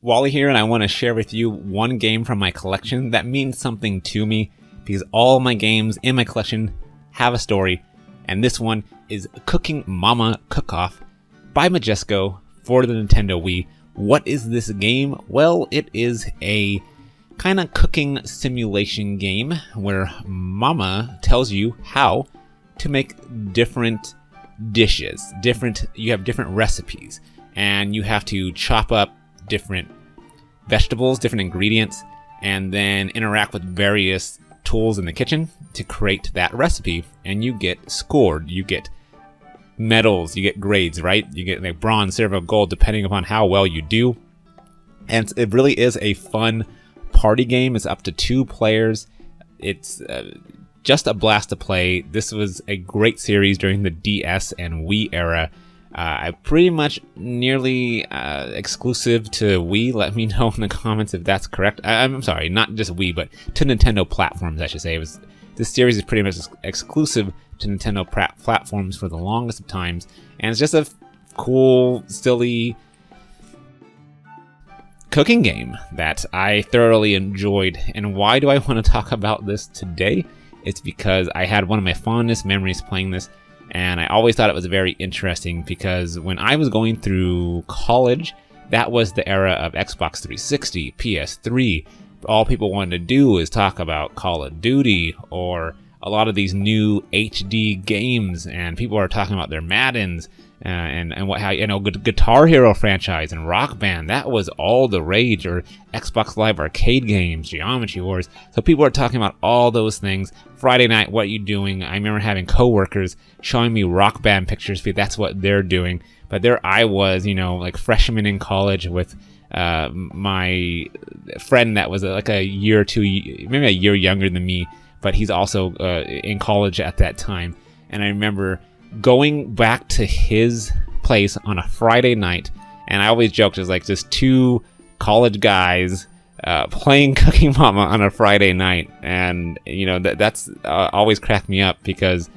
Wally here, and I want to share with you one game from my collection that means something to me because all my games in my collection have a story, and this one is Cooking Mama Cook-Off by Majesco for the Nintendo Wii. What is this game? Well, it is a kind of cooking simulation game where Mama tells you how to make different dishes. You have different recipes, and you have to chop up different vegetables, different ingredients, and then interact with various tools in the kitchen to create that recipe. And you get scored. You get medals. You get grades, right? You get like bronze, silver, gold, depending upon how well you do. And it really is a fun party game. It's up to 2 players. It's just a blast to play. This was a great series during the DS and Wii era. I pretty much nearly exclusive to Wii. Let me know in the comments if that's correct. I'm sorry, not just Wii, but to Nintendo platforms, I should say. This series is pretty much exclusive to Nintendo platforms for the longest of times, and it's just a cool, silly cooking game that I thoroughly enjoyed. And why do I want to talk about this today? It's because I had one of my fondest memories playing this, and I always thought it was very interesting because when I was going through college, that was the era of Xbox 360, PS3. All people wanted to do was talk about Call of Duty or a lot of these new HD games, and people are talking about their Maddens and what, how, you know, Guitar Hero franchise and Rock Band. That was all the rage, or Xbox Live Arcade games, Geometry Wars. So people are talking about all those things. Friday night, what are you doing? I remember having coworkers showing me Rock Band pictures because that's what they're doing. But there I was, you know, like freshman in college with my friend that was like a year or two, maybe a year younger than me, but he's also in college at that time. And I remember going back to his place on a Friday night, and I always joked, it was like just 2 college guys playing Cooking Mama on a Friday night. And you know, that's always cracked me up because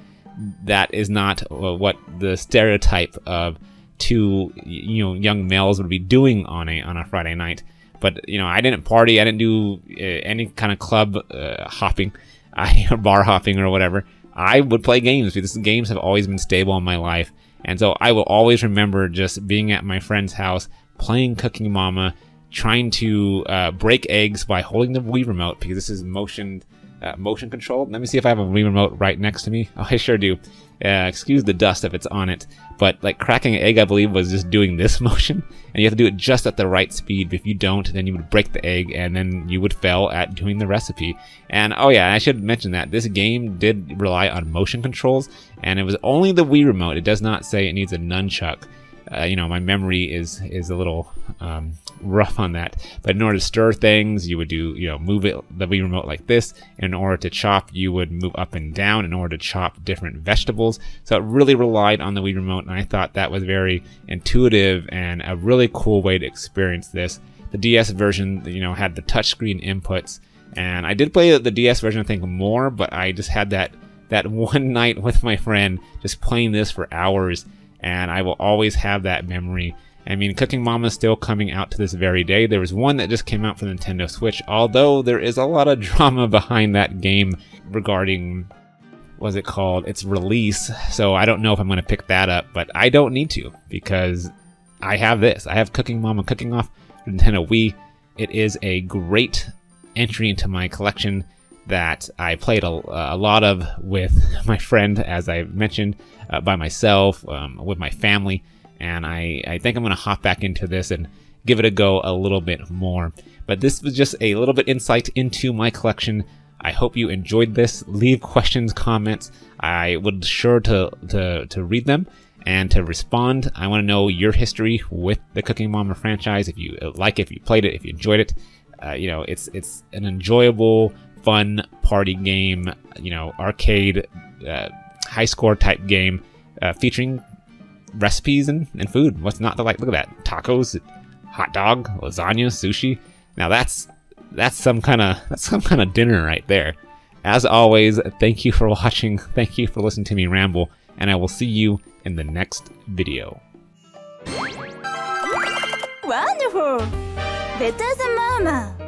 that is not what the stereotype of 2 young males would be doing on a Friday night. But you know, I didn't party, I didn't do any kind of club hopping, bar hopping or whatever. I would play games because games have always been stable in my life. And so I will always remember just being at my friend's house, playing Cooking Mama, trying to break eggs by holding the Wii remote, because this is motion controlled. Let me see if I have a Wii remote right next to me. Oh, I sure do. Excuse the dust if it's on it. But like cracking an egg, I believe, was just doing this motion. And you have to do it just at the right speed. If you don't, then you would break the egg, and then you would fail at doing the recipe. And oh yeah, I should mention that this game did rely on motion controls, and it was only the Wii remote. It does not say it needs a nunchuck. My memory is a little rough on that. But in order to stir things, you would do, move the Wii remote like this. In order to chop, you would move up and down in order to chop different vegetables. So it really relied on the Wii remote, and I thought that was very intuitive and a really cool way to experience this. The DS version, had the touchscreen inputs, and I did play the DS version, I think, more, but I just had that one night with my friend just playing this for hours. And I will always have that memory. I mean, Cooking Mama is still coming out to this very day. There was one that just came out for the Nintendo Switch, although there is a lot of drama behind that game regarding, its release. So I don't know if I'm going to pick that up, but I don't need to because I have this. I have Cooking Mama Cooking Off for Nintendo Wii. It is a great entry into my collection that I played a lot of with my friend, as I mentioned, by myself, with my family, and I think I'm going to hop back into this and give it a go a little bit more. But this was just a little bit insight into my collection. I hope you enjoyed this. Leave questions, comments. I would sure to read them and to respond. I want to know your history with the Cooking Mama franchise. If you like it, if you played it, if you enjoyed it. It's an enjoyable, fun party game, arcade, high score type game, featuring recipes and food. What's not to like? Look at that. Tacos, hot dog, lasagna, sushi. Now that's some kind of dinner right there. As always, thank you for watching. Thank you for listening to me ramble, and I will see you in the next video. Wonderful! Better than Mama.